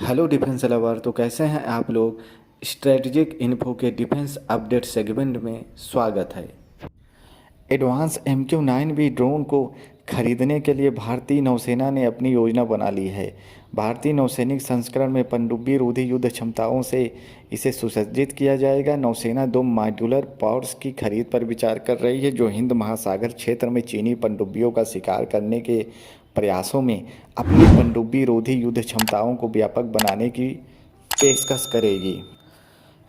Hello defence lover. तो कैसे हैं आप लोग। स्ट्रेटजिक इन्फो के डिफेंस अपडेट सेगमेंट में स्वागत है। एडवांस MQ-9B ड्रोन को खरीदने के लिए भारतीय नौसेना ने अपनी योजना बना ली है। भारतीय नौसैनिक संस्करण में पनडुब्बी रोधी युद्ध क्षमताओं से इसे सुसज्जित किया जाएगा। नौसेना 2 मॉड्यूलर पॉड्स की खरीद पर विचार कर रही है, जो हिंद महासागर क्षेत्र में चीनी पनडुब्बियों का शिकार करने के प्रयासों में अपनी पनडुब्बी रोधी युद्ध क्षमताओं को व्यापक बनाने की पेशकश करेगी।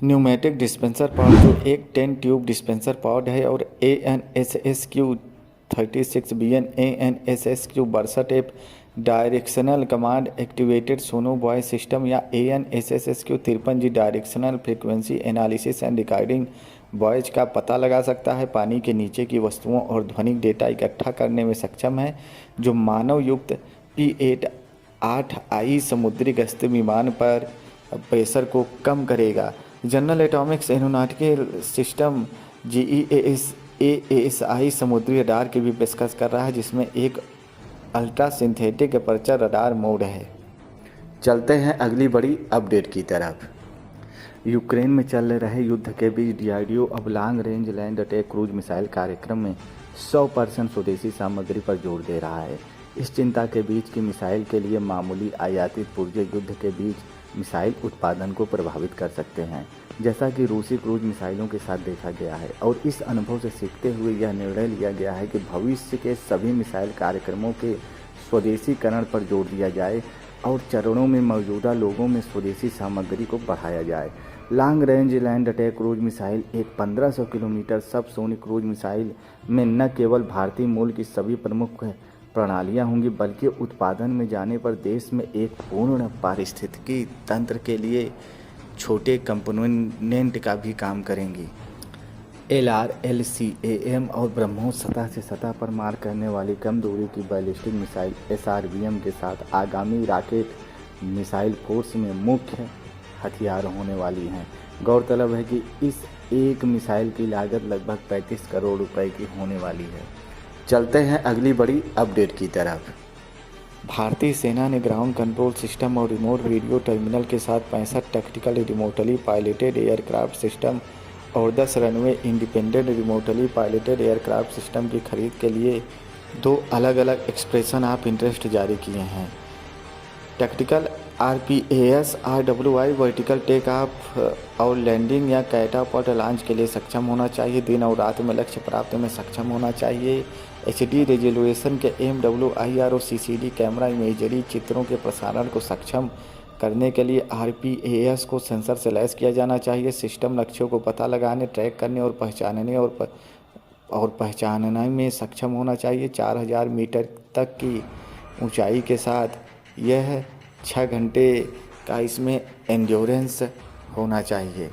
न्यूमेटिक डिस्पेंसर पॉड, जो एक 10 ट्यूब डिस्पेंसर पॉड है, और ANSSQ-36BN ANSSQ versatile directional command activated sonobuoy system या ANSSQ-53G directional frequency analysis and recording buoys का पता लगा सकता है। पानी के नीचे की वस्तुओं और ध्वनिक डेटा इकट्ठा करने में सक्षम है, जो मानव युक्त P-8I समुद्री गश्त विमान पर प्रेशर को कम करेगा। General Atomics aeronautical system GEASI समुद्री रडार की भी पेशकश कर रहा है, जिसमें एक ultra synthetic aperture radar mode है। चलते हैं अगली बड़ी अपडेट की तरफ। यूक्रेन में चल रहे युद्ध के बीच DRDO अब long range land attack cruise missile कार्यक्रम में 100% स्वदेशी सामग्री पर जोर दे रहा है। इस चिंता के बीच कि मिसाइल के लिए मामूली आयातित पुर्जे युद्ध के बीच मिसाइल उत्पादन को प्रभावित कर सकते हैं, जैसा कि रूसी क्रूज मिसाइलों के साथ देखा गया है। और इस अनुभव से सीखते हुए यह निर्णय लिया गया है कि भविष्य के सभी मिसाइल कार्यक्रमों के स्वदेशीकरण पर जोर दिया जाए और चरणों में मौजूदा लोगों में स्वदेशी सामग्री को बढ़ाया जाए। Long range land attack cruise missile एक 1500 किलोमीटर सबसोनिक क्रूज मिसाइल में न केवल भारतीय मूल की सभी प्रमुख प्रणालियां होंगी, बल्कि उत्पादन में जाने पर देश में एक पूर्ण पारिस्थितिकी तंत्र के लिए छोटे कंपोनेंट का भी काम करेंगी। LRLCAM और ब्रह्मोस सतह से सतह पर मार करने वाली कम दूरी की बैलिस्टिक मिसाइल SRBM के साथ आगामी रॉकेट मिसाइल फोर्स में मुख्य हथियार होने वाली हैं। गौरतलब है कि इस एक मिसाइल की लागत लगभग 35 करोड़ रुपए की होने वाली है। चलते हैं अगली बड़ी अपडेट की तरफ। भारतीय सेना ने ग्राउंड कंट्रोल सिस्टम और रिमोट वीडियो टर्मिनल के साथ 65 tactical remotely piloted aircraft system और 10 runway independent remotely piloted aircraft system की खरीद के लिए 2 अलग अलग एक्सप्रेशन ऑफ इंटरेस्ट जारी किए हैं। Tactical RPAS RWI vertical take off और लैंडिंग या कैटापल्ट लॉन्च के लिए सक्षम होना चाहिए। दिन और रात में लक्ष्य प्राप्त में सक्षम होना चाहिए। HD रेजोल्यूशन के MWIR और CCD कैमरा इमेजरी चित्रों के प्रसारण को सक्षम करने के लिए RPAS को सेंसर से लैस किया जाना चाहिए। सिस्टम लक्ष्यों को पता लगाने, ट्रैक करने और पहचानने में सक्षम होना चाहिए। 4000 मीटर तक की ऊंचाई के साथ यह 6 घंटे का इसमें एंड्योरेंस होना चाहिए।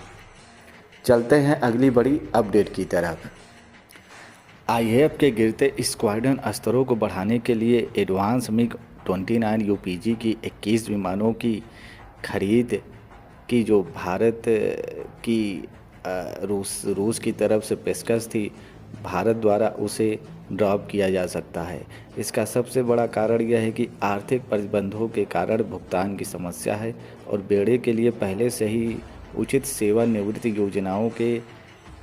चलते हैं अगली बड़ी अपडेट की तरफ। IAF के गिरते स्क्वाड्रन स्तरों को बढ़ाने के लिए एडवांस MiG-29 UPG की 21 विमानों की खरीद की, जो भारत की रूस की तरफ से पेशकश थी, भारत द्वारा उसे ड्रॉप किया जा सकता है। इसका सबसे बड़ा कारण यह है कि आर्थिक प्रतिबंधों के कारण भुगतान की समस्या है और बेड़े के लिए पहले से ही उचित सेवानिवृत्ति योजनाओं के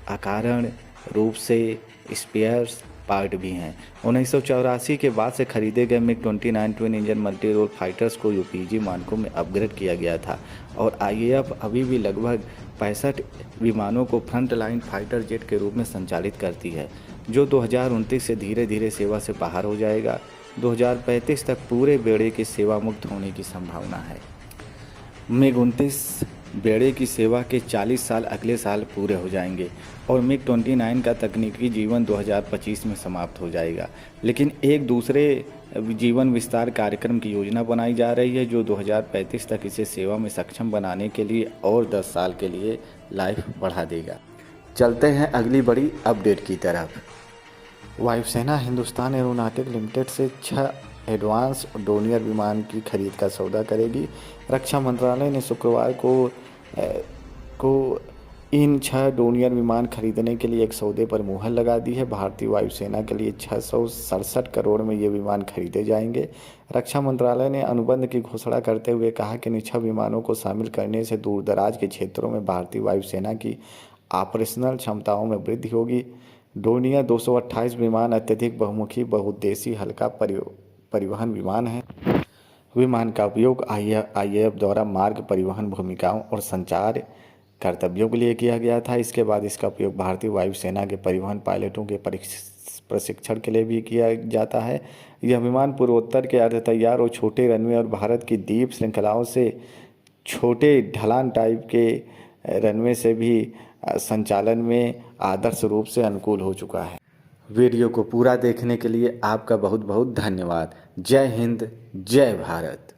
अकारण रूप से स्पेयर्स पार्ट भी हैं। 1984 के बाद से खरीदे गए MiG-29 twin engine multi role fighters को UPG मानकों में अपग्रेड किया गया था और IAF अभी भी लगभग 65 विमानों को फ्रंट लाइन फाइटर जेट के रूप में संचालित करती है, जो 2029 से धीरे धीरे सेवा से बाहर हो जाएगा। 2035 तक पूरे बेड़े के सेवा मुक्त होने की संभावना है। MiG-29 बेड़े की सेवा के 40 साल अगले साल पूरे हो जाएंगे और MiG-29 का तकनीकी जीवन 2025 में समाप्त हो जाएगा, लेकिन एक दूसरे जीवन विस्तार कार्यक्रम की योजना बनाई जा रही है, जो 2035 तक इसे सेवा में सक्षम बनाने के लिए और 10 साल के लिए लाइफ बढ़ा देगा। चलते हैं अगली बड़ी अपडेट की तरफ। वायुसेना हिंदुस्तान एरोनॉटिक लिमिटेड से 6 एडवांस डोनियर विमान की खरीद का सौदा करेगी। रक्षा मंत्रालय ने शुक्रवार को इन 6 डोनियर विमान खरीदने के लिए एक सौदे पर मुहर लगा दी है। भारतीय वायुसेना के लिए 667 करोड़ में ये विमान खरीदे जाएंगे। रक्षा मंत्रालय ने अनुबंध की घोषणा करते हुए कहा कि इन 6 विमानों को शामिल करने से दूरदराज के क्षेत्रों में भारतीय वायुसेना की ऑपरेशनल क्षमताओं में वृद्धि होगी। डोनियर 228 विमान अत्यधिक बहुमुखी बहुउद्देशीय हल्का परिवहन विमान है। विमान का उपयोग IAF द्वारा मार्ग परिवहन भूमिकाओं और संचार कर्तव्यों के लिए किया गया था। इसके बाद इसका उपयोग भारतीय वायुसेना के परिवहन पायलटों के प्रशिक्षण के लिए भी किया जाता है। यह विमान पूर्वोत्तर के अर्ध तैयार और छोटे रनवे और भारत की द्वीप श्रृंखलाओं से छोटे ढलान टाइप के रनवे से भी संचालन में आदर्श रूप से अनुकूल हो चुका है। वीडियो को पूरा देखने के लिए आपका बहुत बहुत धन्यवाद। जय हिंद, जय भारत।